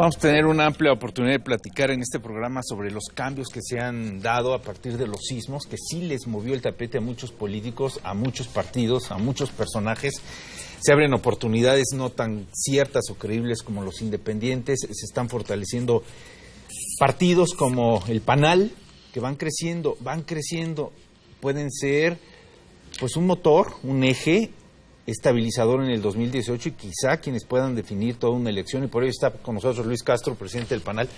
Vamos a tener una amplia oportunidad de platicar en este programa sobre los cambios que se han dado a partir de los sismos, que sí les movió el tapete a muchos políticos, a muchos partidos, a muchos personajes. Se abren oportunidades no tan ciertas o creíbles como los independientes, se están fortaleciendo partidos como el PANAL, que van creciendo, pueden ser pues un motor, un eje estabilizador en el 2018 y quizá quienes puedan definir toda una elección, y por ello está con nosotros Luis Castro, presidente del PANAL.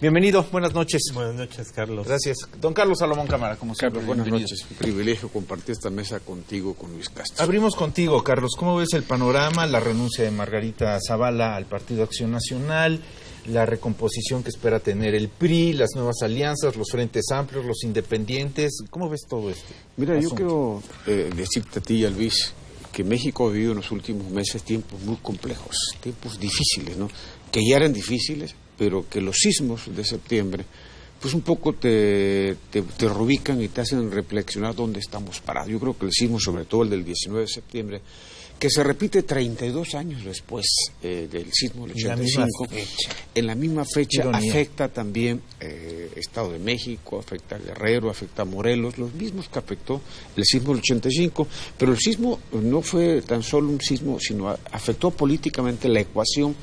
Bienvenido, buenas noches. Buenas noches, Carlos. Gracias. Don Carlos Salomón Cámara, como siempre. Carlos, buenas noches. Un privilegio compartir esta mesa contigo, con Luis Castro. Abrimos contigo, Carlos. ¿Cómo ves el panorama, la renuncia de Margarita Zavala al Partido Acción Nacional, la recomposición que espera tener el PRI, las nuevas alianzas, los frentes amplios, los independientes? ¿Cómo ves todo esto? Mira, yo quiero decirte a ti y a Luis que México ha vivido en los últimos meses tiempos muy complejos, tiempos difíciles, ¿no? Que ya eran difíciles, pero que los sismos de septiembre pues un poco te reubican y te hacen reflexionar dónde estamos parados. Yo creo que el sismo, sobre todo el del 19 de septiembre, que se repite 32 años después del sismo del 85, en la misma fecha afecta también Estado de México, afecta a Guerrero, afecta a Morelos, los mismos que afectó el sismo del 85, pero el sismo no fue tan solo un sismo, sino afectó políticamente la ecuación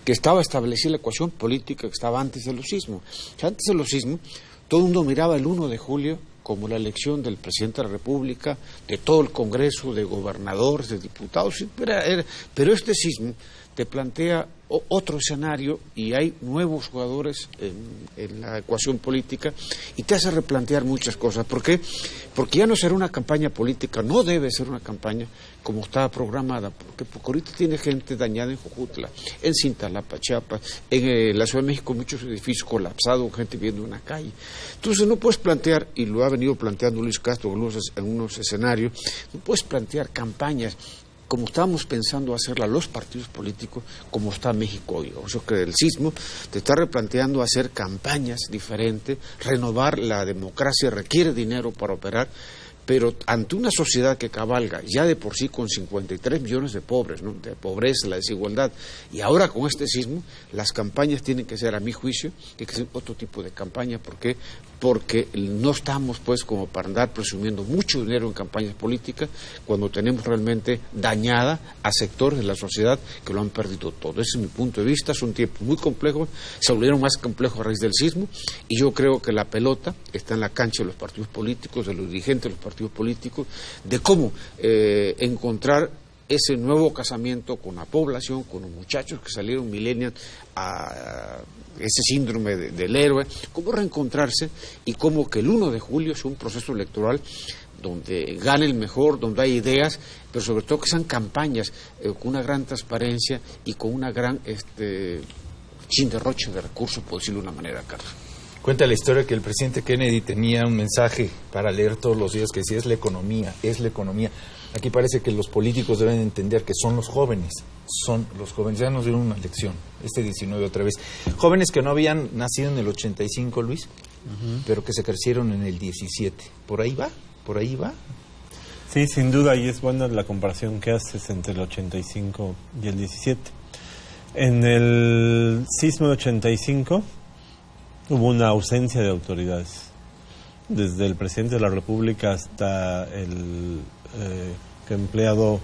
que estaba establecida, la ecuación política que estaba antes de los sismos. O sea, antes de los sismos, todo el mundo miraba el 1 de julio como la elección del presidente de la República, de todo el Congreso, de gobernadores, de diputados, pero este sismo te plantea otro escenario y hay nuevos jugadores en la ecuación política y te hace replantear muchas cosas. ¿Por qué? Porque ya no será una campaña política, no debe ser una campaña como estaba programada, porque ahorita tiene gente dañada en Jojutla, en Cintalapa, Chiapas, en la Ciudad de México muchos edificios colapsados, gente viviendo en una calle. Entonces no puedes plantear, y lo ha venido planteando Luis Castro en unos escenarios, no puedes plantear campañas como estábamos pensando hacerla los partidos políticos, como está México hoy. O sea que el sismo te está replanteando hacer campañas diferentes, renovar la democracia requiere dinero para operar, pero ante una sociedad que cabalga ya de por sí con 53 millones de pobres, ¿no?, de pobreza, la desigualdad, y ahora con este sismo, las campañas tienen que ser, a mi juicio, tiene que ser otro tipo de campaña. ¿Por qué? Porque no estamos, pues, como para andar presumiendo mucho dinero en campañas políticas cuando tenemos realmente dañada a sectores de la sociedad que lo han perdido todo. Ese es mi punto de vista. Son tiempos muy complejos, se volvieron más complejos a raíz del sismo, y yo creo que la pelota está en la cancha de los partidos políticos, de los dirigentes de los partidos políticos, de cómo encontrar ese nuevo casamiento con la población, con los muchachos que salieron millennials a ese síndrome del héroe, cómo reencontrarse y cómo que el 1 de julio es un proceso electoral donde gane el mejor, donde hay ideas, pero sobre todo que sean campañas con una gran transparencia y con una gran sin derroche de recursos, por decirlo de una manera, Carlos. Cuenta la historia que el presidente Kennedy tenía un mensaje para leer todos los días que decía: es la economía, es la economía. Aquí parece que los políticos deben entender que son los jóvenes. Ya nos dieron una lección, este 19 otra vez. Jóvenes que no habían nacido en el 85, Luis, pero que se crecieron en el 17. ¿Por ahí va? Sí, sin duda, y es buena la comparación que haces entre el 85 y el 17. En el sismo de 85 hubo una ausencia de autoridades. Desde el presidente de la República hasta el empleado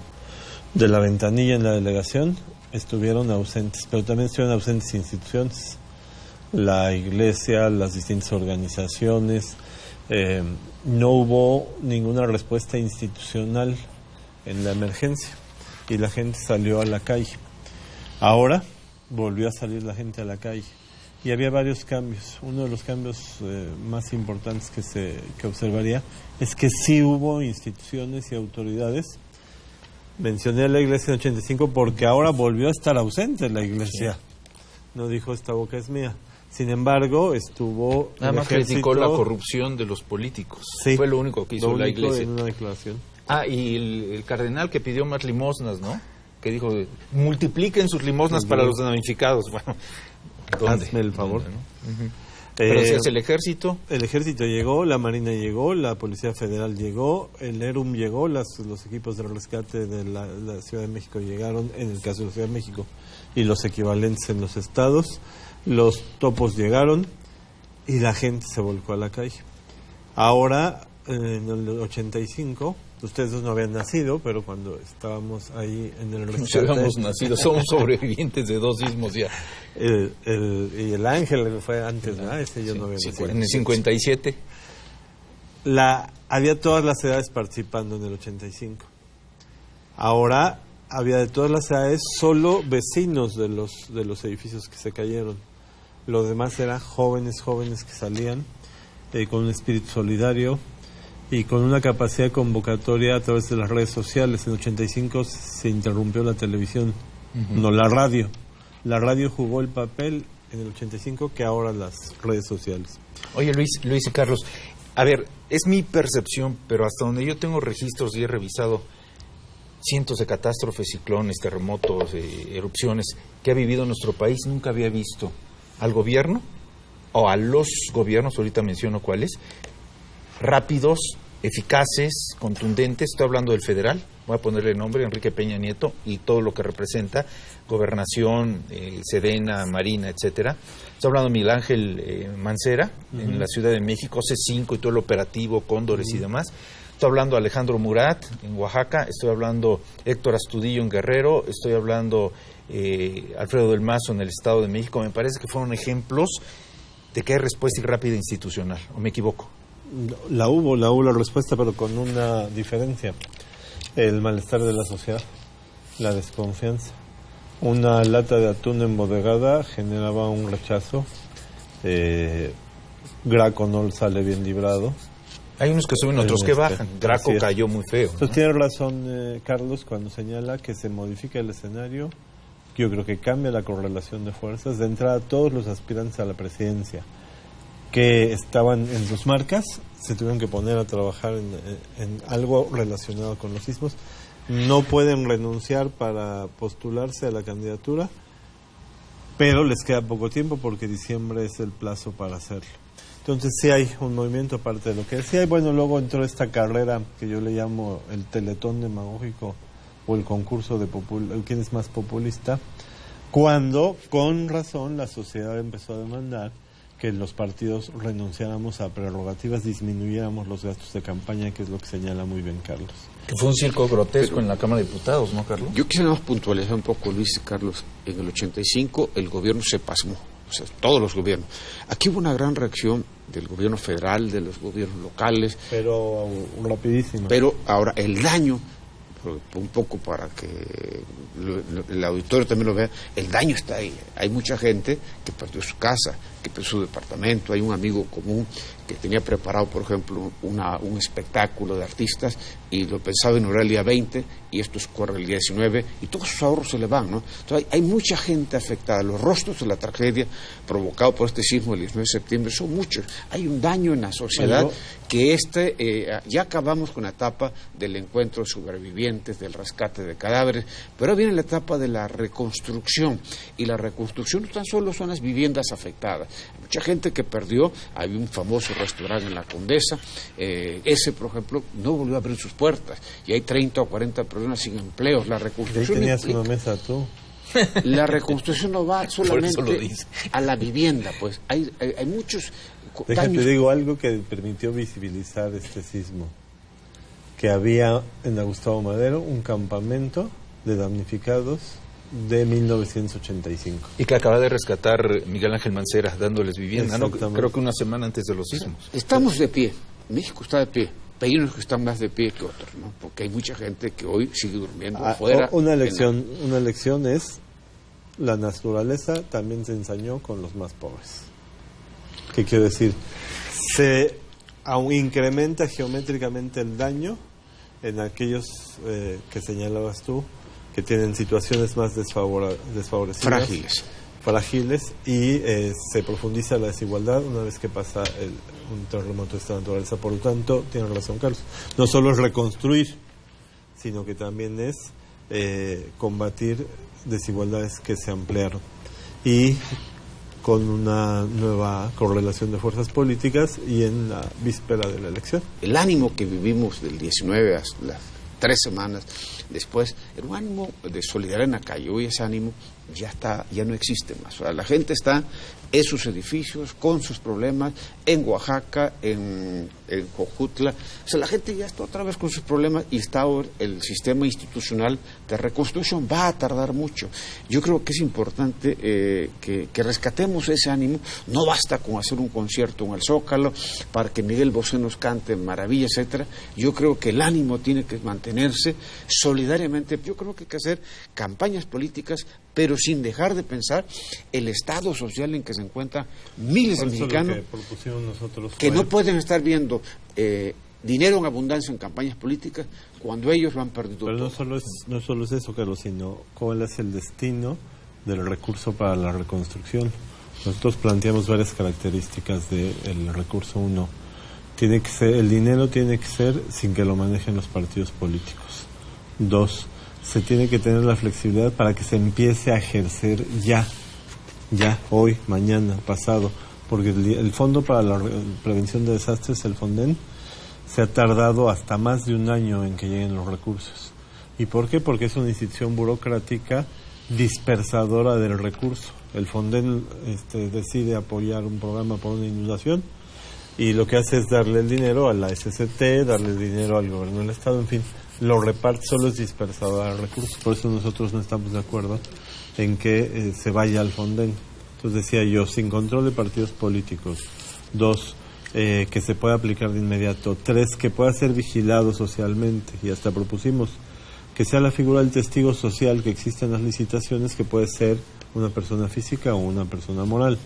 de la ventanilla en la delegación estuvieron ausentes, pero también estuvieron ausentes instituciones, la iglesia, las distintas organizaciones. No hubo ninguna respuesta institucional en la emergencia y la gente salió a la calle. Ahora volvió a salir la gente a la calle y había varios cambios. Uno de los cambios más importantes que observaría es que sí hubo instituciones y autoridades. Mencioné a la iglesia en 85 porque ahora volvió a estar ausente la iglesia. No dijo: esta boca es mía. Sin embargo, estuvo... Nada más criticó la corrupción de los políticos. Sí, fue lo único que hizo la iglesia. En una declaración. Y el cardenal que pidió más limosnas, ¿no? Que dijo: multipliquen sus limosnas para los damnificados. Bueno, ¿dónde? Hazme el favor. ¿No? Pero si es el ejército. El ejército llegó, la Marina llegó, la Policía Federal llegó, el ERUM llegó, los equipos de rescate de la Ciudad de México llegaron, en el caso de la Ciudad de México, y los equivalentes en los estados. los topos llegaron y la gente se volcó a la calle. Ahora, en el 85, ustedes no habían nacido, pero cuando estábamos ahí en el rescate... No habíamos nacido, somos sobrevivientes de 2 sismos ya. Y el Ángel fue antes, ¿verdad? Ese yo no había nacido. En el 57. Había todas las edades participando en el 85. Ahora había de todas las edades solo vecinos de los edificios que se cayeron. Los demás eran jóvenes que salían con un espíritu solidario y con una capacidad de convocatoria a través de las redes sociales. En el 85 se interrumpió la televisión, no la radio. La radio jugó el papel en el 85 que ahora las redes sociales. Oye, Luis y Carlos, a ver, es mi percepción, pero hasta donde yo tengo registros y he revisado cientos de catástrofes, ciclones, terremotos, erupciones que ha vivido nuestro país, nunca había visto al gobierno o a los gobiernos, ahorita menciono cuáles, rápidos, eficaces, contundentes. Estoy hablando del federal, voy a ponerle nombre, Enrique Peña Nieto, y todo lo que representa, gobernación, Sedena, Marina, etcétera. Estoy hablando de Miguel Ángel Mancera, en la Ciudad de México, C5 y todo el operativo, Cóndores y demás. Estoy hablando de Alejandro Murat en Oaxaca, estoy hablando Héctor Astudillo en Guerrero, estoy hablando Alfredo del Mazo en el Estado de México. Me parece que fueron ejemplos de que hay respuesta rápida institucional, ¿o me equivoco? La hubo la respuesta, pero con una diferencia. El malestar de la sociedad, la desconfianza. Una lata de atún embodegada generaba un rechazo. Graco no sale bien librado. Hay unos que suben, otros que bajan. Graco cayó muy feo. Entonces tiene razón Carlos cuando señala que se modifica el escenario. Yo creo que cambia la correlación de fuerzas. De entrada, todos los aspirantes a la presidencia que estaban en sus marcas se tuvieron que poner a trabajar en algo relacionado con los sismos. No pueden renunciar para postularse a la candidatura, pero les queda poco tiempo porque diciembre es el plazo para hacerlo. Entonces sí hay un movimiento aparte de lo que decía. Y bueno, luego entró esta carrera que yo le llamo el teletón demagógico o el concurso de quién es más populista, cuando con razón la sociedad empezó a demandar que los partidos renunciáramos a prerrogativas, disminuyéramos los gastos de campaña, que es lo que señala muy bien Carlos. Que fue un circo grotesco en la Cámara de Diputados, ¿no, Carlos? Yo quisiera más puntualizar un poco, Luis y Carlos. En el 85 el gobierno se pasmó, o sea, todos los gobiernos. Aquí hubo una gran reacción del gobierno federal, de los gobiernos locales. Pero rapidísimo. Pero ahora el daño, un poco para que el auditorio también lo vea, el daño está ahí. Hay mucha gente que perdió su casa, que perdió su departamento. Hay un amigo común que tenía preparado, por ejemplo, un espectáculo de artistas y lo pensaba inaugurar el día 20 y esto corre el día 19 y todos sus ahorros se le van, ¿no? Entonces hay mucha gente afectada. Los rostros de la tragedia provocado por este sismo del 19 de septiembre son muchos. Hay un daño en la sociedad que ya acabamos con la etapa del encuentro de sobrevivientes, del rescate de cadáveres, pero ahora viene la etapa de la reconstrucción, y la reconstrucción no tan solo son las viviendas afectadas. Hay mucha gente que perdió. Hay un famoso restaurante en la Condesa, ese por ejemplo no volvió a abrir sus puertas y hay 30 o 40 personas sin empleos. La reconstrucción ahí tenías una mesa tú. La reconstrucción no va solamente a la vivienda, pues hay muchos Déjate daños. digo algo que permitió visibilizar este sismo, que había en Gustavo Madero un campamento de damnificados de 1985. Y que acaba de rescatar Miguel Ángel Mancera, dándoles vivienda, ¿no? Creo que una semana antes de los sismos. Estamos de pie, México está de pie, pero hay unos que están más de pie que otros, ¿no? Porque hay mucha gente que hoy sigue durmiendo afuera. Una lección es, la naturaleza también se ensañó con los más pobres. ¿Qué quiero decir? Se incrementa geométricamente el daño en aquellos que señalabas tú, que tienen situaciones más desfavorecidas, frágiles, y se profundiza la desigualdad una vez que pasa un terremoto de esta naturaleza. Por lo tanto, tiene razón Carlos, no solo es reconstruir, sino que también es combatir desigualdades que se ampliaron, y con una nueva correlación de fuerzas políticas y en la víspera de la elección. El ánimo que vivimos del 19 hasta las 3 semanas después era un ánimo de solidaridad en la calle. Hoy ese ánimo ya no existe más. O sea, la gente está esos edificios con sus problemas, en Oaxaca, en Jojutla. O sea, la gente ya está otra vez con sus problemas y está ahora el sistema institucional de reconstrucción. Va a tardar mucho. Yo creo que es importante que rescatemos ese ánimo. No basta con hacer un concierto en el Zócalo para que Miguel Bosé nos cante maravilla, etcétera. Yo creo que el ánimo tiene que mantenerse solidariamente. Yo creo que hay que hacer campañas políticas, pero sin dejar de pensar el estado social en que se encuentran miles de mexicanos que no pueden estar viendo dinero en abundancia en campañas políticas cuando ellos lo han perdido pero todo. No solo es eso, Carlos, sino cuál es el destino del recurso para la reconstrucción. Nosotros planteamos varias características del recurso. Uno, el dinero tiene que ser sin que lo manejen los partidos políticos. Dos, se tiene que tener la flexibilidad para que se empiece a ejercer ya, hoy, mañana, pasado, porque el Fondo para la Prevención de Desastres, el FONDEN, se ha tardado hasta más de un año en que lleguen los recursos. ¿Y por qué? Porque es una institución burocrática dispersadora del recurso. El FONDEN decide apoyar un programa por una inundación y lo que hace es darle el dinero a la SCT, darle el dinero al gobierno del Estado, en fin, lo reparte, solo es dispersadora del recurso. Por eso nosotros no estamos de acuerdo en que se vaya al FONDEN. Entonces decía yo, sin control de partidos políticos. Dos, que se pueda aplicar de inmediato. Tres, que pueda ser vigilado socialmente. Y hasta propusimos que sea la figura del testigo social que existe en las licitaciones, que puede ser una persona física o una persona moral.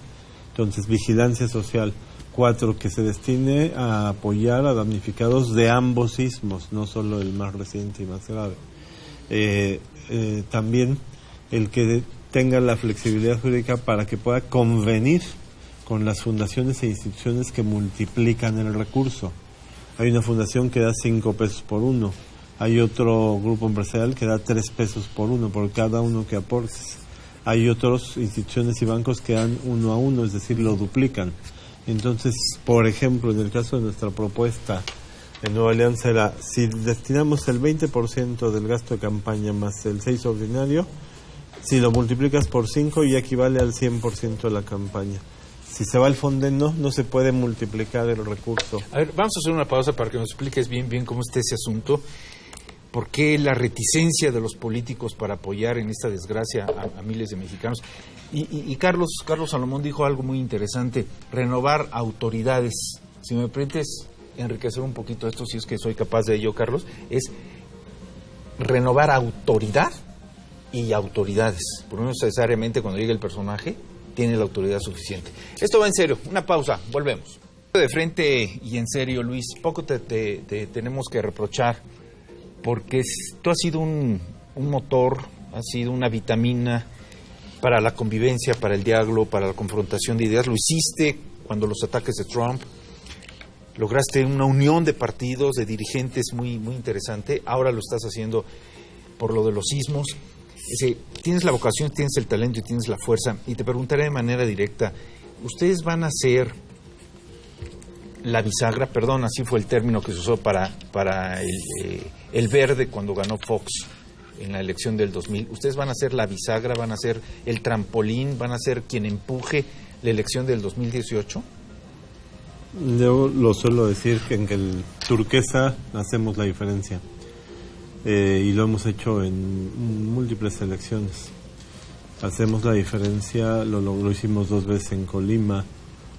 Entonces, vigilancia social. 4, que se destine a apoyar a damnificados de ambos sismos, no solo el más reciente y más grave. También el que tenga la flexibilidad jurídica para que pueda convenir con las fundaciones e instituciones que multiplican el recurso. Hay una fundación que da 5 pesos por uno, hay otro grupo empresarial que da 3 pesos por uno, por cada uno que aportes. Hay otras instituciones y bancos que dan 1 a 1, es decir, lo duplican. Entonces, por ejemplo, en el caso de nuestra propuesta en Nueva Alianza era, si destinamos el 20% del gasto de campaña más el 6 ordinario, si lo multiplicas por 5 ya equivale al 100% de la campaña. Si se va al FONDEN, no se puede multiplicar el recurso. A ver, vamos a hacer una pausa para que nos expliques bien cómo está ese asunto. ¿Por qué la reticencia de los políticos para apoyar en esta desgracia a miles de mexicanos? Y Carlos Salomón dijo algo muy interesante, renovar autoridades. Si me permites enriquecer un poquito esto, si es que soy capaz de ello, Carlos, es renovar autoridad y autoridades. Por no necesariamente cuando llegue el personaje tiene la autoridad suficiente. Esto va en serio. Una pausa, volvemos. De frente y en serio, Luis, poco te tenemos que reprochar, porque tú has sido un motor, has sido una vitamina para la convivencia, para el diálogo, para la confrontación de ideas. Lo hiciste cuando los ataques de Trump. Lograste una unión de partidos, de dirigentes muy interesante. Ahora lo estás haciendo por lo de los sismos. Tienes la vocación, tienes el talento y tienes la fuerza. Y te preguntaré de manera directa, ¿ustedes van a ser la bisagra? Perdón, así fue el término que se usó para el verde cuando ganó Fox en la elección del 2000. ¿Ustedes van a ser la bisagra, van a ser el trampolín, van a ser quien empuje la elección del 2018? Yo lo suelo decir que en el turquesa hacemos la diferencia. Y lo hemos hecho en múltiples elecciones. Hacemos la diferencia, lo hicimos 2 veces en Colima.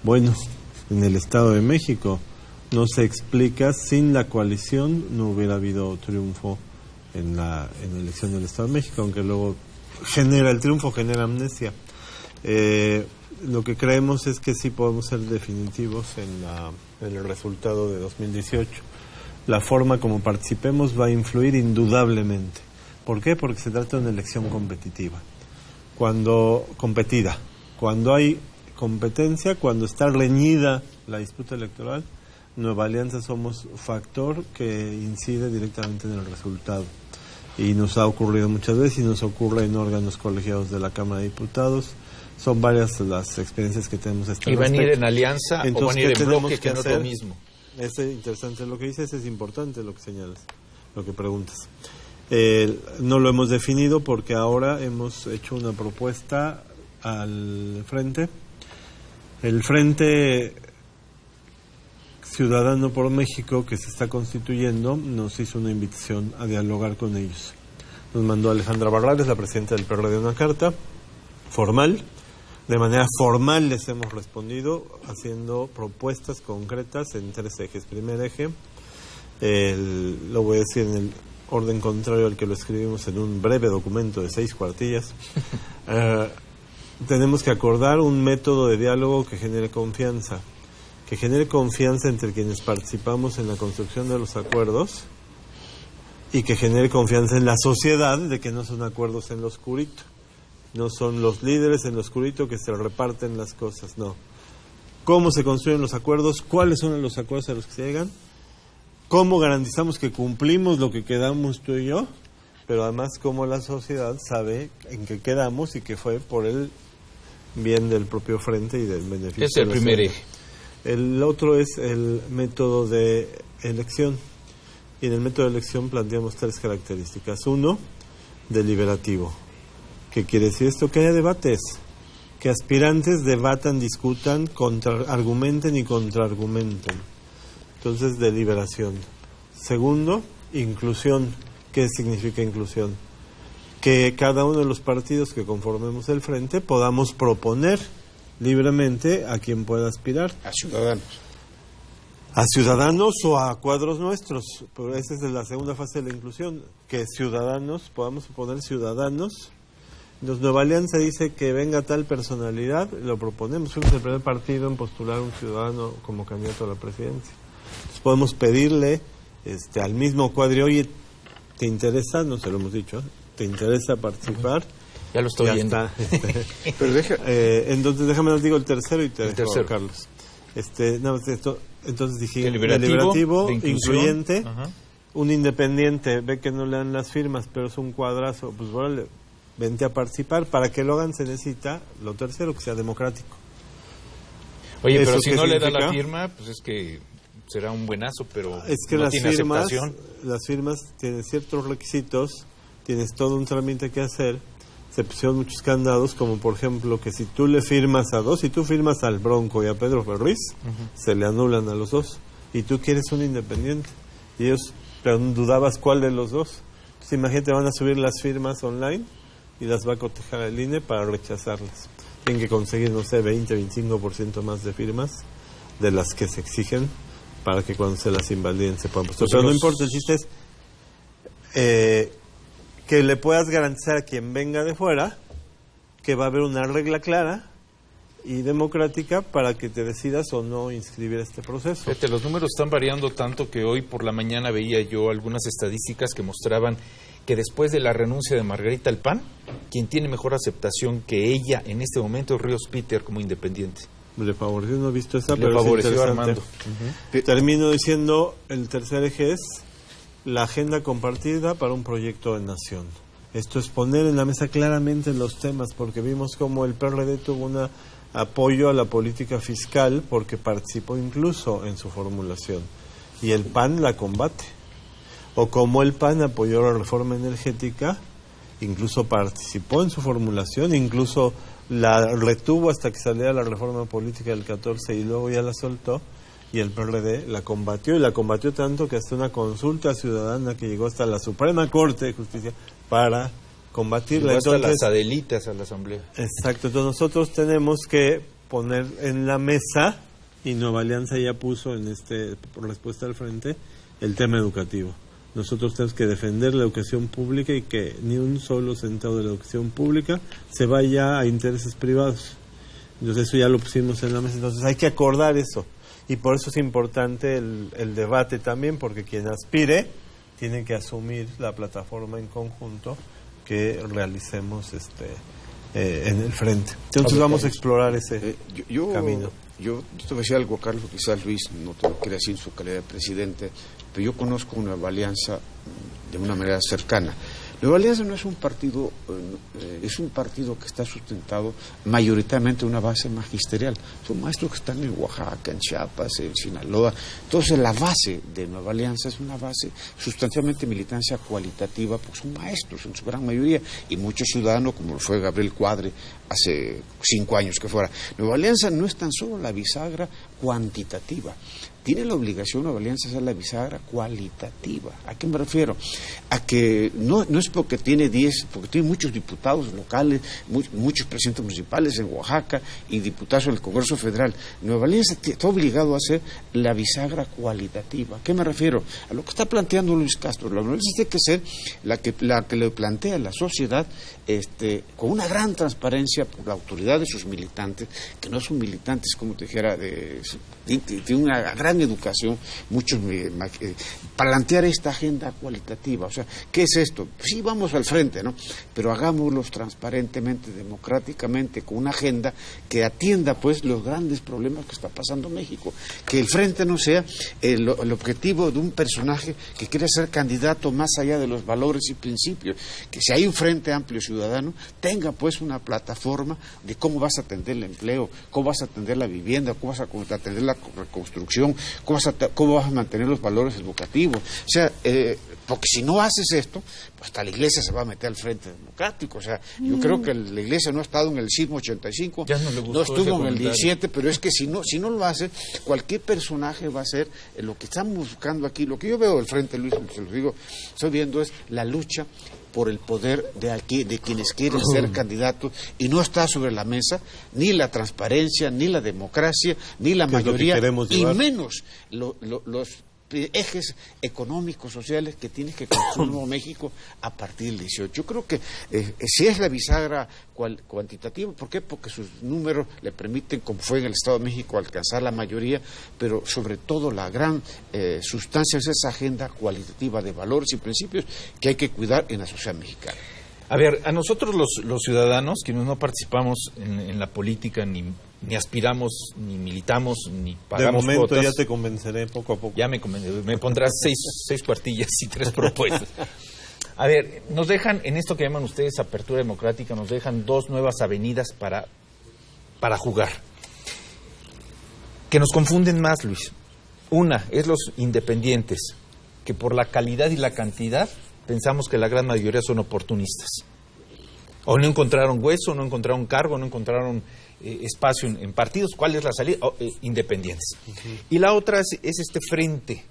Bueno, en el Estado de México no se explica, sin la coalición no hubiera habido triunfo en la elección del Estado de México, aunque luego el triunfo genera amnesia. Lo que creemos es que sí podemos ser definitivos en el resultado de 2018. La forma como participemos va a influir indudablemente. ¿Por qué? Porque se trata de una elección competitiva. Cuando hay competencia, cuando está reñida la disputa electoral, Nueva Alianza somos factor que incide directamente en el resultado. Y nos ha ocurrido muchas veces y nos ocurre en órganos colegiados de la Cámara de Diputados. Son varias las experiencias que tenemos. ¿Y van a ir en alianza? Entonces, o van a ir en bloque, que no es lo mismo? Es interesante lo que dices, es importante lo que señalas, lo que preguntas. No lo hemos definido porque ahora hemos hecho una propuesta al frente El Frente Ciudadano por México, que se está constituyendo, nos hizo una invitación a dialogar con ellos. Nos mandó Alejandra Barrales, la presidenta del PRD, una carta formal. De manera formal les hemos respondido haciendo propuestas concretas en 3 ejes. Primer eje, lo voy a decir en el orden contrario al que lo escribimos en un breve documento de 6 cuartillas. Tenemos que acordar un método de diálogo que genere confianza entre quienes participamos en la construcción de los acuerdos y que genere confianza en la sociedad de que no son acuerdos en lo oscurito. No son los líderes en lo oscurito que se reparten las cosas, no. ¿Cómo se construyen los acuerdos? ¿Cuáles son los acuerdos a los que se llegan? ¿Cómo garantizamos que cumplimos lo que quedamos tú y yo? Pero además, cómo la sociedad sabe en qué quedamos y que fue por el bien del propio frente y del beneficio. Es el primer eje. El otro es el método de elección. Y en el método de elección planteamos 3 características. 1, deliberativo. ¿Qué quiere decir esto? Que haya debates, que aspirantes debatan, discutan, argumenten y contraargumenten. Entonces, deliberación. Segundo, inclusión. ¿Qué significa inclusión? Que cada uno de los partidos que conformemos el frente podamos proponer libremente a quien pueda aspirar. A ciudadanos. A ciudadanos o a cuadros nuestros. Pero esa es la segunda fase de la inclusión. Que ciudadanos, podamos proponer ciudadanos. Entonces, Nueva Alianza dice que venga tal personalidad, lo proponemos. Fuimos el primer partido en postular a un ciudadano como candidato a la presidencia. Entonces, podemos pedirle al mismo cuadro, oye, ¿te interesa? No se lo hemos dicho, ¿te interesa participar? Ya lo estoy viendo. Pero entonces, déjame les digo el tercero y te dejo, Carlos. Entonces dije, deliberativo incluyente, un independiente, ve que no le dan las firmas, pero es un cuadrazo, pues órale, vente a participar. Para que lo hagan se necesita, lo tercero, que sea democrático. Oye, pero si no le da la firma, pues es que será un buenazo, pero es que no las tiene firmas, aceptación. Las firmas tienen ciertos requisitos, tienes todo un trámite que hacer. Se pusieron muchos candados, como por ejemplo que si tú le firmas a 2, si tú firmas al Bronco y a Pedro Ferriz, se le anulan a los 2. Y tú quieres un independiente. Y ellos, pero dudabas cuál de los 2. Entonces imagínate, van a subir las firmas online y las va a cotejar el INE para rechazarlas. Tienen que conseguir, no sé, 20-25% más de firmas de las que se exigen para que cuando se las invaliden se puedan postular. Pero no importa, el chiste es que le puedas garantizar a quien venga de fuera que va a haber una regla clara y democrática para que te decidas o no inscribir este proceso. Fíjate, los números están variando tanto que hoy por la mañana veía yo algunas estadísticas que mostraban que después de la renuncia de Margarita al PAN, quien tiene mejor aceptación que ella en este momento es Ríos Peter como independiente. Le favoreció, no he visto esa, le pero favoreció es a Armando. Termino diciendo, el tercer eje es la agenda compartida para un proyecto de nación. Esto es poner en la mesa claramente los temas, porque vimos como el PRD tuvo un apoyo a la política fiscal porque participó incluso en su formulación, y el PAN la combate. O como el PAN apoyó la reforma energética, incluso participó en su formulación, incluso la retuvo hasta que saliera la reforma política del 14 y luego ya la soltó, y el PRD la combatió, y la combatió tanto que hasta una consulta ciudadana que llegó hasta la Suprema Corte de Justicia para combatirla. Entonces, hasta las Adelitas a la Asamblea. Exacto, entonces nosotros tenemos que poner en la mesa, y Nueva Alianza ya puso en por respuesta al frente, el tema educativo. Nosotros tenemos que defender la educación pública y que ni un solo centavo de la educación pública se vaya a intereses privados. Entonces eso ya lo pusimos en la mesa. Entonces hay que acordar eso. Y por eso es importante el debate también, porque quien aspire tiene que asumir la plataforma en conjunto que realicemos en el frente. Entonces vamos a explorar ese camino. Yo te voy a decir algo, Carlos, quizás Luis no te lo quiera decir en su calidad de presidente, pero yo conozco una Alianza de una manera cercana. Nueva Alianza no es un partido, es un partido que está sustentado mayoritariamente en una base magisterial. Son maestros que están en Oaxaca, en Chiapas, en Sinaloa. Entonces la base de Nueva Alianza es una base sustancialmente militancia cualitativa, porque son maestros en su gran mayoría, y muchos ciudadanos, como lo fue Gabriel Cuadre hace 5 años que fuera. Nueva Alianza no es tan solo la bisagra cuantitativa, tiene la obligación Nueva Alianza de ser la bisagra cualitativa. ¿A qué me refiero? A que no es porque tiene muchos diputados locales, muchos presidentes municipales en Oaxaca y diputados del Congreso Federal. Nueva Alianza está obligado a ser la bisagra cualitativa. ¿A qué me refiero? A lo que está planteando Luis Castro. La Nueva Alianza tiene que ser la que le plantea a la sociedad con una gran transparencia por la autoridad de sus militantes, que no son militantes, como te dijera, de una gran educación, muchos plantear esta agenda cualitativa. O sea, ¿qué es esto? Sí, vamos al frente, ¿no? Pero hagámoslo transparentemente, democráticamente, con una agenda que atienda, pues, los grandes problemas que está pasando México. Que el frente no sea el objetivo de un personaje que quiere ser candidato más allá de los valores y principios. Que si hay un frente amplio ciudadano, tenga, pues, una plataforma de cómo vas a atender el empleo, cómo vas a atender la vivienda, cómo vas a atender la reconstrucción, cómo vas a mantener los valores educativos. O sea, porque si no haces esto, pues hasta la Iglesia se va a meter al Frente Democrático. O sea, yo creo que la Iglesia no ha estado en el sismo 85, no estuvo en el 17, pero es que si no lo hace, cualquier personaje va a ser lo que estamos buscando aquí. Lo que yo veo del Frente, Luis, se lo digo, estoy viendo es la lucha por el poder de quienes quieren ser candidatos, y no está sobre la mesa ni la transparencia, ni la democracia, ni la mayoría, y menos los ejes económicos, sociales que tiene que construir Nuevo México a partir del 18. Yo creo que si es la bisagra cuantitativa, ¿por qué? Porque sus números le permiten, como fue en el Estado de México, alcanzar la mayoría, pero sobre todo la gran sustancia es esa agenda cualitativa de valores y principios que hay que cuidar en la sociedad mexicana. A ver, a nosotros los ciudadanos, quienes no participamos en la política, ni aspiramos, ni militamos, ni pagamos de momento cuotas, ya te convenceré poco a poco. Ya me pondrás seis cuartillas y 3 propuestas. A ver, nos dejan, en esto que llaman ustedes apertura democrática, nos dejan 2 nuevas avenidas para jugar, que nos confunden más, Luis. Una es los independientes, que por la calidad y la cantidad pensamos que la gran mayoría son oportunistas. O no encontraron hueso, no encontraron cargo, no encontraron espacio en partidos. ¿Cuál es la salida? Independientes. Uh-huh. Y la otra es este frente,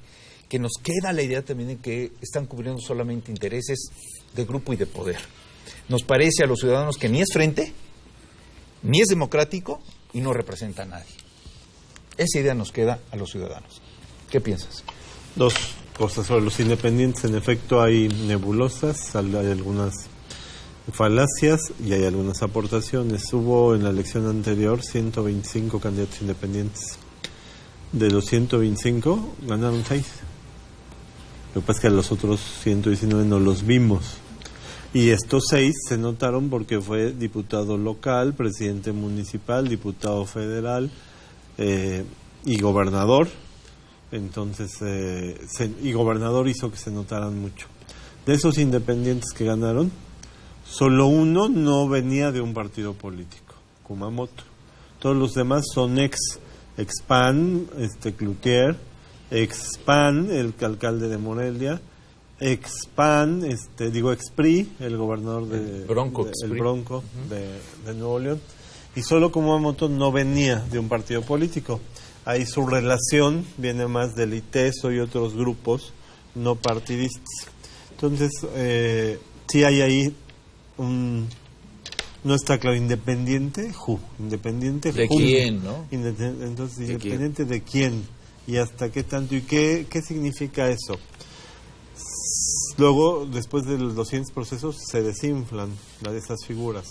que nos queda la idea también de que están cubriendo solamente intereses de grupo y de poder. Nos parece a los ciudadanos que ni es frente, ni es democrático y no representa a nadie. Esa idea nos queda a los ciudadanos. ¿Qué piensas? 2 cosas sobre los independientes. En efecto, hay nebulosas, hay algunas falacias y hay algunas aportaciones. Hubo en la elección anterior 125 candidatos independientes. De los 125 ganaron 6. Lo que pasa es que a los otros 119 no los vimos. Y estos 6 se notaron porque fue diputado local, presidente municipal, diputado federal y gobernador. Entonces, y gobernador hizo que se notaran mucho. De esos independientes que ganaron, solo uno no venía de un partido político, Kumamoto. Todos los demás son ex-PAN, Cloutier, ex-PAN, el alcalde de Morelia, ex-PAN, ex-PRI, el gobernador el Bronco uh-huh. de Nuevo León. Y solo Kumamoto no venía de un partido político. Ahí su relación viene más del ITESO y otros grupos no partidistas. Entonces, sí hay ahí no está claro, independiente, independiente, ¿de quién, no? Entonces, independiente de quién y hasta qué tanto y qué significa eso. Luego, después de los 200 procesos, se desinflan esas figuras.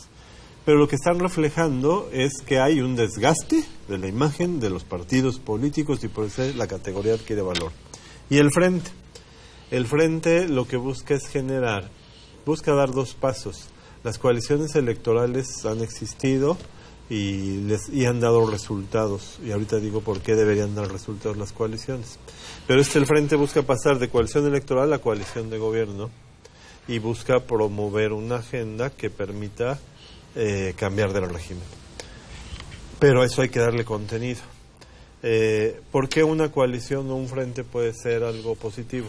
Pero lo que están reflejando es que hay un desgaste de la imagen de los partidos políticos y por eso la categoría adquiere valor. Y el frente lo que busca es busca dar 2 pasos. Las coaliciones electorales han existido y han dado resultados. Y ahorita digo por qué deberían dar resultados las coaliciones. Pero el frente busca pasar de coalición electoral a coalición de gobierno y busca promover una agenda que permita cambiar del régimen. Pero a eso hay que darle contenido. ¿Por qué una coalición o un frente puede ser algo positivo?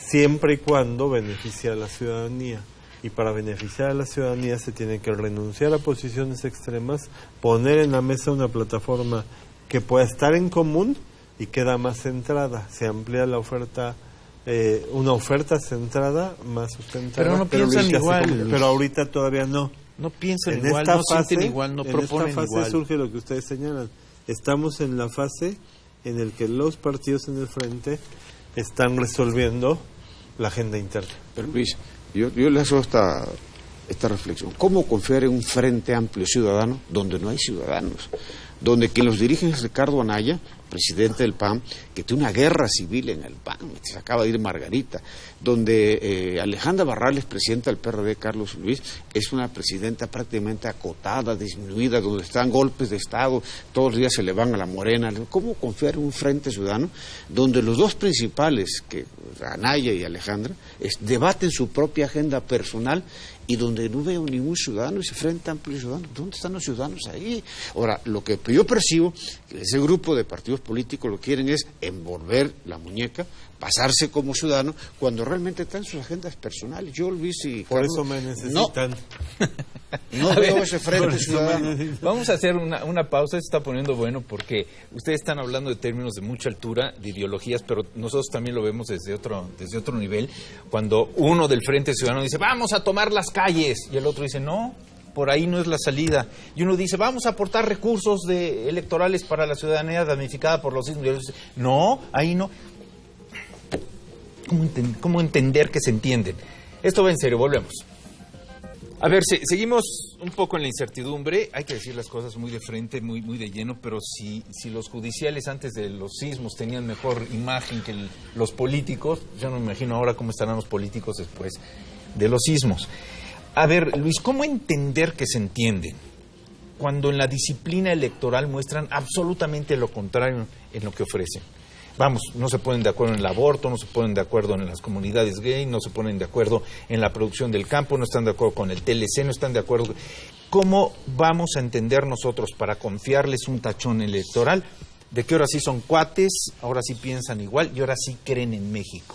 Siempre y cuando beneficie a la ciudadanía. y para beneficiar a la ciudadanía se tiene que renunciar a posiciones extremas, poner en la mesa una plataforma que pueda estar en común y queda más centrada, se amplía la oferta, una oferta centrada, más sustentada. Pero no piensan igual. Pero ahorita todavía no. No piensan En igual, esta no fase, sienten igual, no proponen en esta fase igual. surge lo que ustedes señalan. Estamos en la fase en el que los partidos en el frente están resolviendo la agenda interna. Pero Luis, yo le hago esta reflexión. ¿Cómo confiar en un frente amplio ciudadano donde no hay ciudadanos? Donde quien los dirige es Ricardo Anaya, presidente del PAN, que tiene una guerra civil en el PAN, se acaba de ir Margarita, donde Alejandra Barrales, presidenta del PRD, Carlos Luis, es una presidenta prácticamente acotada, disminuida, donde están golpes de Estado, todos los días se le van a la Morena. ¿Cómo confiar en un frente ciudadano donde los dos principales, que Anaya y Alejandra, debaten su propia agenda personal y donde no veo ningún ciudadano, ese frente amplio ciudadano? ¿Dónde están los ciudadanos ahí? Ahora, lo que yo percibo, que ese grupo de partidos políticos lo que quieren es envolver la muñeca, pasarse como ciudadano, cuando realmente están sus agendas personales. Yo, Luis y Por Carlos, eso me necesitan. no veo ese frente ciudadano. Vamos a hacer una pausa, esto está poniendo bueno porque ustedes están hablando de términos de mucha altura, de ideologías, pero nosotros también lo vemos desde otro nivel, cuando uno del Frente Ciudadano dice, vamos a tomar las calles, y el otro dice, no, por ahí no es la salida, y uno dice, vamos a aportar recursos electorales para la ciudadanía damnificada por los sismos, y el otro dice, no, ahí no. ¿Cómo entender que se entienden? Esto va en serio, volvemos. A ver, seguimos un poco en la incertidumbre, hay que decir las cosas muy de frente, muy de lleno, pero si los judiciales antes de los sismos tenían mejor imagen que los políticos, yo no me imagino ahora cómo estarán los políticos después de los sismos. A ver, Luis, ¿cómo entender que se entienden cuando en la disciplina electoral muestran absolutamente lo contrario en lo que ofrecen? Vamos, no se ponen de acuerdo en el aborto, no se ponen de acuerdo en las comunidades gay, no se ponen de acuerdo en la producción del campo, no están de acuerdo con el TLC, no están de acuerdo. ¿Cómo vamos a entender nosotros para confiarles un tachón electoral de que ahora sí son cuates, ahora sí piensan igual y ahora sí creen en México?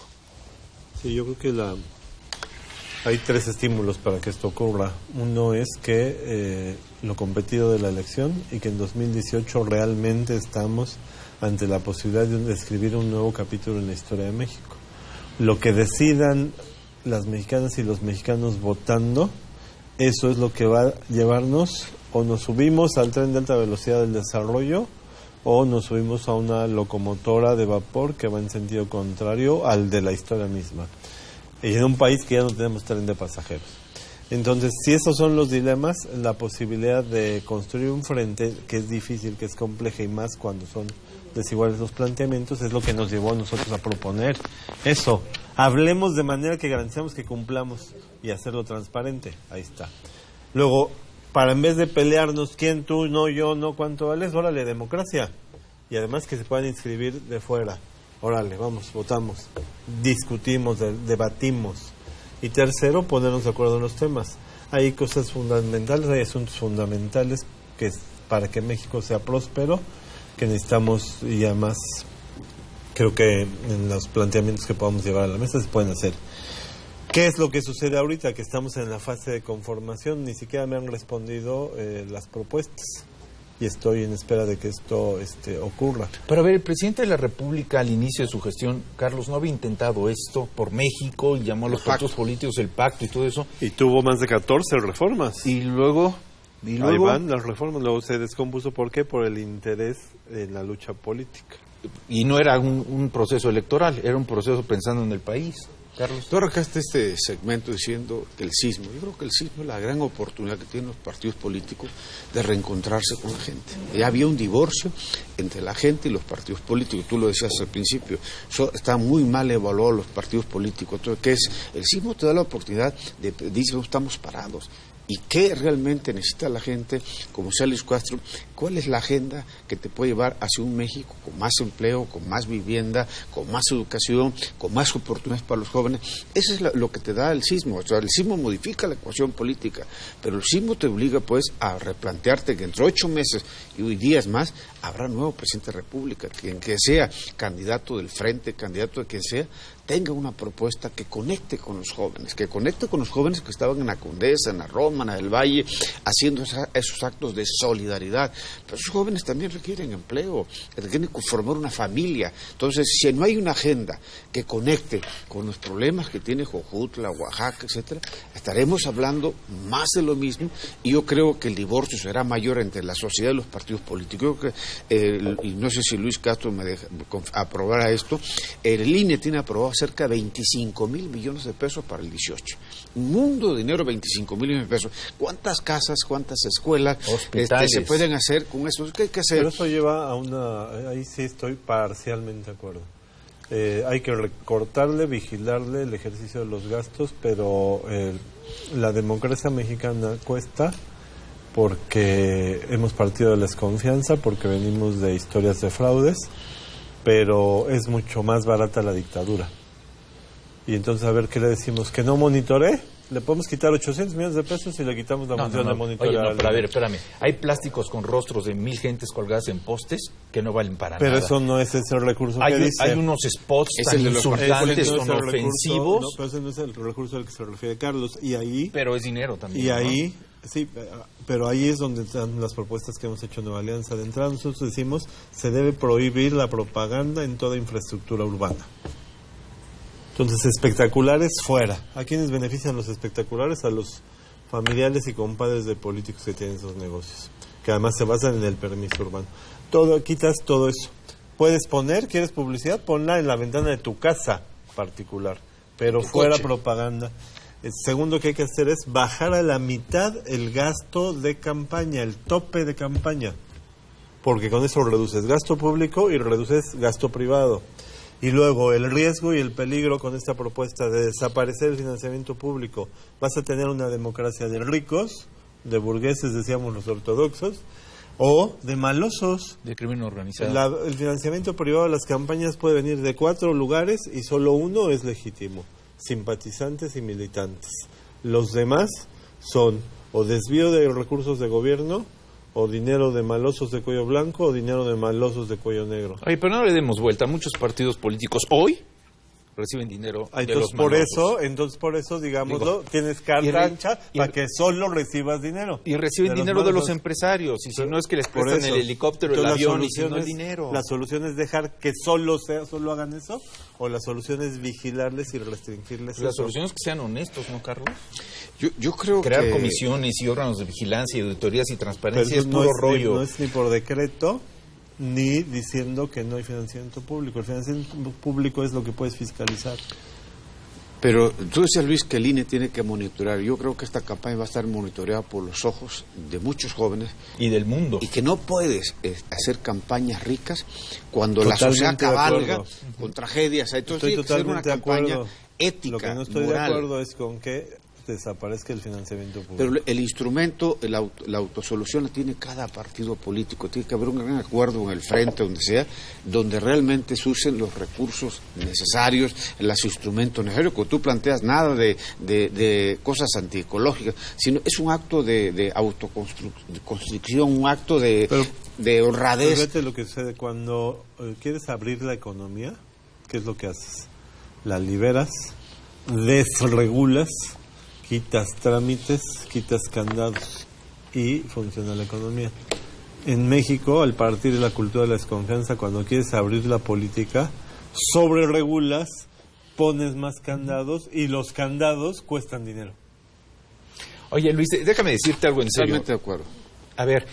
Sí, yo creo que hay tres estímulos para que esto ocurra. Uno es que lo competido de la elección y que en 2018 realmente estamos ante la posibilidad de escribir un nuevo capítulo en la historia de México. Lo que decidan las mexicanas y los mexicanos votando, eso es lo que va a llevarnos, o nos subimos al tren de alta velocidad del desarrollo, o nos subimos a una locomotora de vapor que va en sentido contrario al de la historia misma. Y en un país que ya no tenemos tren de pasajeros. Entonces, si esos son los dilemas, la posibilidad de construir un frente que es difícil, que es compleja y más cuando son desiguales los planteamientos, es lo que nos llevó a nosotros a proponer eso. Hablemos de manera que garanticemos que cumplamos y hacerlo transparente. Ahí está. Luego, para en vez de pelearnos quién, tú, no, yo, no, cuánto vales, órale, democracia. Y además que se puedan inscribir de fuera. Órale, vamos, votamos, discutimos, debatimos. Y tercero, ponernos de acuerdo en los temas. Hay cosas fundamentales, hay asuntos fundamentales que para que México sea próspero, que necesitamos, y además creo que en los planteamientos que podamos llevar a la mesa se pueden hacer. ¿Qué es lo que sucede ahorita? Que estamos en la fase de conformación, ni siquiera me han respondido las propuestas y estoy en espera de que esto ocurra. Pero a ver, el presidente de la República al inicio de su gestión, Carlos, ¿no había intentado esto por México y llamó a los partidos políticos el pacto y todo eso? Y tuvo más de 14 reformas. Y luego Ahí van las reformas, luego se descompuso. ¿Por qué? Por el interés en la lucha política. Y no era un proceso electoral, era un proceso pensando en el país. Carlos. Tú arrancaste este segmento diciendo el sismo. Yo creo que el sismo es la gran oportunidad que tienen los partidos políticos de reencontrarse con la gente. Ya había un divorcio entre la gente y los partidos políticos. Tú lo decías al principio. Están muy mal evaluados los partidos políticos. Entonces, ¿qué es? El sismo te da la oportunidad de decir, no estamos parados. ¿Y qué realmente necesita la gente, como sea Luis Castro? ¿Cuál es la agenda que te puede llevar hacia un México con más empleo, con más vivienda, con más educación, con más oportunidades para los jóvenes? Eso es lo que te da el sismo. O sea, el sismo modifica la ecuación política, pero el sismo te obliga pues a replantearte que entre 8 meses y 10 más habrá nuevo presidente de la República, quien que sea candidato del Frente, candidato de quien sea, tenga una propuesta que conecte con los jóvenes, que estaban en la Condesa, en la Roma, en el Valle, haciendo esos actos de solidaridad. Pero esos jóvenes también requieren empleo, requieren formar una familia. Entonces, si no hay una agenda que conecte con los problemas que tiene Jojutla, Oaxaca, etcétera, estaremos hablando más de lo mismo, y yo creo que el divorcio será mayor entre la sociedad y los partidos políticos. Yo creo que, y no sé si Luis Castro me aprobará esto, el INE tiene aprobado cerca de 25,000 millones de pesos para el 18. Un mundo de dinero, 25,000 millones de pesos. ¿Cuántas casas, cuántas escuelas se pueden hacer con eso? ¿Qué hay que hacer? Pero eso lleva a una... Ahí sí estoy parcialmente de acuerdo. Hay que recortarle, vigilarle el ejercicio de los gastos, pero la democracia mexicana cuesta porque hemos partido de la desconfianza, porque venimos de historias de fraudes, pero es mucho más barata la dictadura. Y entonces, a ver, ¿qué le decimos? ¿Que no monitoree? Le podemos quitar 800 millones de pesos y le quitamos la función de monitorear. Oye, pero a ver, espérame. Hay plásticos con rostros de 1,000 gentes colgadas en postes que no valen para nada. Pero eso no es ese recurso que dice. Hay unos spots tan insultantes, tan ofensivos. No, pero ese no es el recurso al que se refiere Carlos. Y ahí... Pero es dinero también. Y ahí... Sí, pero ahí es donde están las propuestas que hemos hecho en Nueva Alianza. De entrada nosotros decimos, se debe prohibir la propaganda en toda infraestructura urbana. Entonces, espectaculares fuera. ¿A quiénes benefician los espectaculares? A los familiares y compadres de políticos que tienen esos negocios, que además se basan en el permiso urbano. Quitas todo eso. Puedes ¿quieres publicidad? Ponla en la ventana de tu casa particular, pero fuera propaganda. El segundo que hay que hacer es bajar a la mitad el gasto de campaña, el tope de campaña, porque con eso reduces gasto público y reduces gasto privado. Y luego el riesgo y el peligro con esta propuesta de desaparecer el financiamiento público. Vas a tener una democracia de ricos, de burgueses, decíamos los ortodoxos, o de malosos. De crimen organizado. El financiamiento privado de las campañas puede venir de 4 lugares y solo uno es legítimo: simpatizantes y militantes. Los demás son o desvío de recursos de gobierno, o dinero de malosos de cuello blanco, o dinero de malosos de cuello negro. Oye, pero no le demos vuelta. Muchos partidos políticos hoy reciben dinero de los malosos. Entonces por eso, digámoslo, tienes carta ancha para que solo recibas dinero. Y reciben dinero de los empresarios. Y si no es que les prestan el helicóptero, el avión, y si no el dinero. ¿La solución es dejar que solo hagan eso? ¿O la solución es vigilarles y restringirles eso? La solución es que sean honestos, ¿no, Carlos? Yo creo Crear que... comisiones y órganos de vigilancia y auditorías y transparencia es puro rollo. No es ni por decreto, ni diciendo que no hay financiamiento público. El financiamiento público es lo que puedes fiscalizar. Pero tú decías, Luis, que el INE tiene que monitorear. Yo creo que esta campaña va a estar monitoreada por los ojos de muchos jóvenes. Y del mundo. Y que no puedes hacer campañas ricas cuando la sociedad cabalga con tragedias. Entonces tiene que ser una campaña ética, Lo que no estoy moral. de acuerdo es con que desaparezca el financiamiento público. Pero el instrumento, la autosolución la tiene cada partido político. Tiene que haber un gran acuerdo en el frente, donde sea, donde realmente se usen los recursos necesarios, los instrumentos necesarios. Cuando tú planteas nada de cosas antiecológicas, sino es un acto de autoconstrucción, un acto de honradez. Fíjate lo que sucede cuando quieres abrir la economía. ¿Qué es lo que haces? La liberas, desregulas, quitas trámites, quitas candados y funciona la economía. En México, al partir de la cultura de la desconfianza, cuando quieres abrir la política, sobreregulas, pones más candados y los candados cuestan dinero. Oye, Luis, déjame decirte algo en serio. Totalmente de acuerdo. A ver,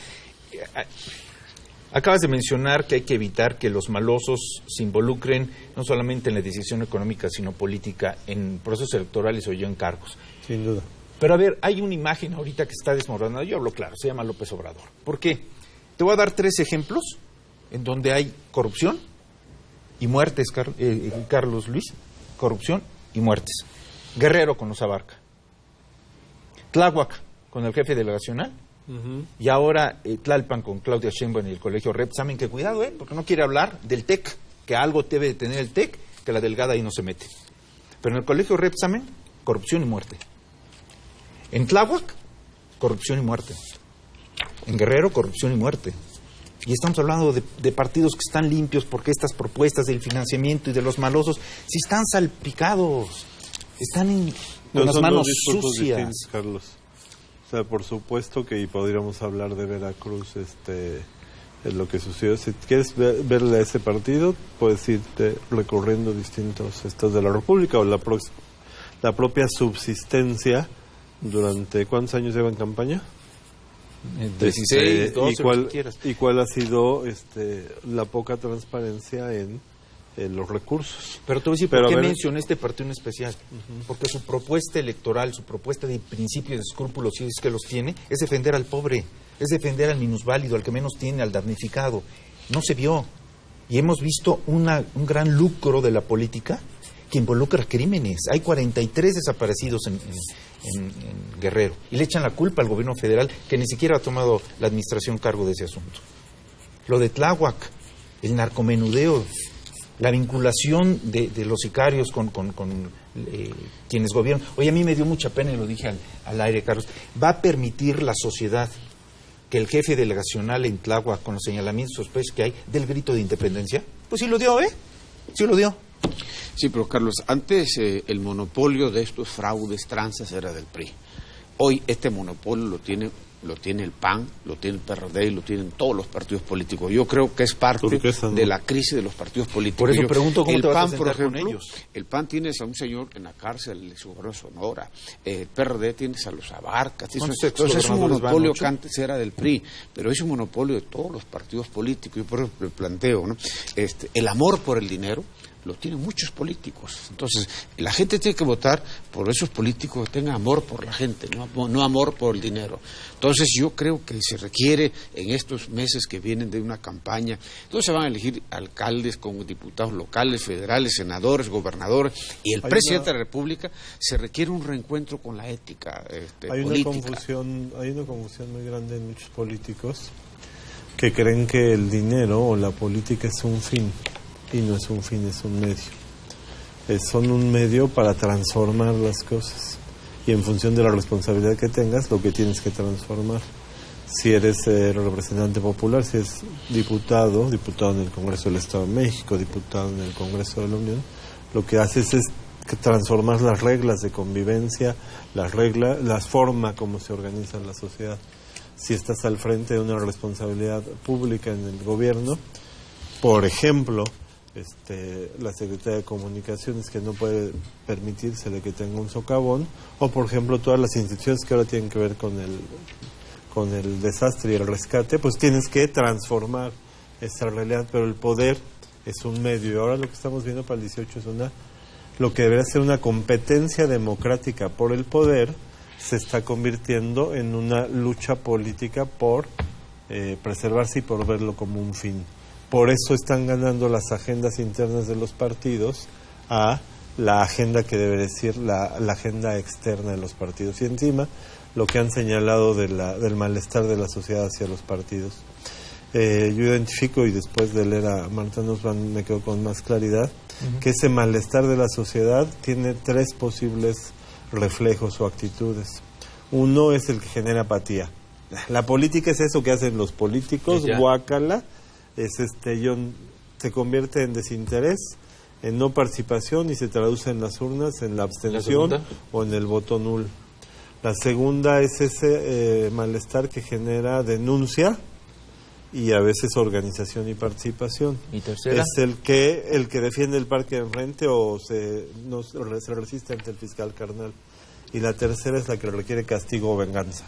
acabas de mencionar que hay que evitar que los malosos se involucren no solamente en la decisión económica, sino política, en procesos electorales o yo en cargos. Sin duda. Pero a ver, hay una imagen ahorita que está desmoronada. Yo hablo claro, se llama López Obrador. ¿Por qué? Te voy a dar 3 ejemplos en donde hay corrupción y muertes, Carlos Luis. Corrupción y muertes. Guerrero con los Abarca. Tláhuac con el jefe delegacional. Y ahora Tlalpan con Claudia Sheinbaum en el colegio Repsamen, que cuidado, porque no quiere hablar del TEC, que algo debe de tener el TEC, que la delgada ahí no se mete. Pero en el colegio Repsamen, corrupción y muerte. En Tláhuac, corrupción y muerte. En Guerrero, corrupción y muerte. Y estamos hablando de partidos que están limpios porque estas propuestas del financiamiento y de los malosos, sí están salpicados, están con las manos sucias. Carlos. O sea, por supuesto que y podríamos hablar de Veracruz, es lo que sucedió. Si quieres verle a ese partido, puedes irte recorriendo distintos estados de la República o la propia subsistencia durante ¿cuántos años lleva en campaña? 16, 12, ¿Y cuál ha sido la poca transparencia en los recursos? Pero te voy a decir, ¿por qué mencioné este partido en especial? Porque su propuesta electoral, su propuesta de principios de escrúpulos, si es que los tiene, es defender al pobre, es defender al minusválido, al que menos tiene, al damnificado. No se vio. Y hemos visto un gran lucro de la política que involucra crímenes. Hay 43 desaparecidos en Guerrero. Y le echan la culpa al gobierno federal, que ni siquiera ha tomado la administración cargo de ese asunto. Lo de Tláhuac, el narcomenudeo, la vinculación de los sicarios con quienes gobiernan. Oye, a mí me dio mucha pena, y lo dije al aire, Carlos, ¿va a permitir la sociedad que el jefe delegacional en Tláhuac, con los señalamientos sospechos que hay, dé el grito de independencia? Pues sí lo dio, sí lo dio. Sí, pero Carlos, antes el monopolio de estos fraudes, tranzas, era del PRI. Hoy este monopolio lo tiene el PAN, lo tiene el PRD y lo tienen todos los partidos políticos. Yo creo que es parte de la crisis de los partidos políticos. Por eso pregunto cómo te vas a sentar con ellos. El PAN tiene a un señor en la cárcel, el exgobernador de Sonora. El PRD tiene a los Abarcas. Entonces es un monopolio que antes era del PRI, pero es un monopolio de todos los partidos políticos. Yo por eso me planteo, ¿no? El amor por el dinero lo tienen muchos políticos. Entonces, la gente tiene que votar por esos políticos que tengan amor por la gente, no amor por el dinero. Entonces, yo creo que se requiere en estos meses que vienen de una campaña, entonces se van a elegir alcaldes como diputados locales, federales, senadores, gobernadores, y el presidente de la República, se requiere un reencuentro con la ética política. Hay una confusión muy grande en muchos políticos que creen que el dinero o la política es un fin. Y no es un fin, es un medio. Son un medio para transformar las cosas. Y en función de la responsabilidad que tengas, lo que tienes que transformar. Si eres representante popular, si eres diputado en el Congreso del Estado de México, diputado en el Congreso de la Unión, lo que haces es transformar las reglas de convivencia, la forma como se organiza la sociedad. Si estás al frente de una responsabilidad pública en el gobierno, por ejemplo, la Secretaría de Comunicaciones, que no puede permitírsele que tenga un socavón, o por ejemplo todas las instituciones que ahora tienen que ver con el desastre y el rescate, pues tienes que transformar esa realidad, pero el poder es un medio, y ahora lo que estamos viendo para el 18 es lo que debería ser una competencia democrática por el poder, se está convirtiendo en una lucha política por preservarse y por verlo como un fin. Por eso están ganando las agendas internas de los partidos a la agenda que debe decir la agenda externa de los partidos. Y encima, lo que han señalado del malestar de la sociedad hacia los partidos. Yo identifico, y después de leer a Marta Nussbaum me quedo con más claridad, que ese malestar de la sociedad tiene 3 posibles reflejos o actitudes. Uno es el que genera apatía. La política es eso que hacen los políticos, guácala. Se convierte en desinterés, en no participación, y se traduce en las urnas en la abstención o en el voto nulo. La segunda es ese malestar que genera denuncia y a veces organización y participación. ¿Y tercera? Es el que defiende el parque de enfrente o se resiste ante el fiscal carnal. Y la tercera es la que requiere castigo o venganza.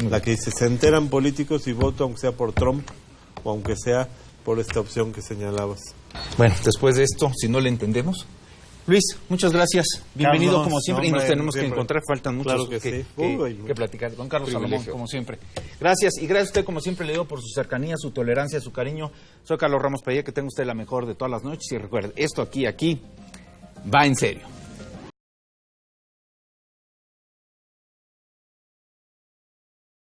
La que dice, se enteran políticos y voto aunque sea por Trump, o aunque sea por esta opción que señalabas. Bueno, después de esto, si no le entendemos. Luis, muchas gracias. Bienvenido, Carlos, como siempre, y nos tenemos que encontrar. Faltan muchos que platicar. Don Carlos Salomón, como siempre. Gracias, y gracias a usted, como siempre, le digo, por su cercanía, su tolerancia, su cariño. Soy Carlos Ramos Padilla, que tenga usted la mejor de todas las noches. Y recuerde, esto aquí va en serio.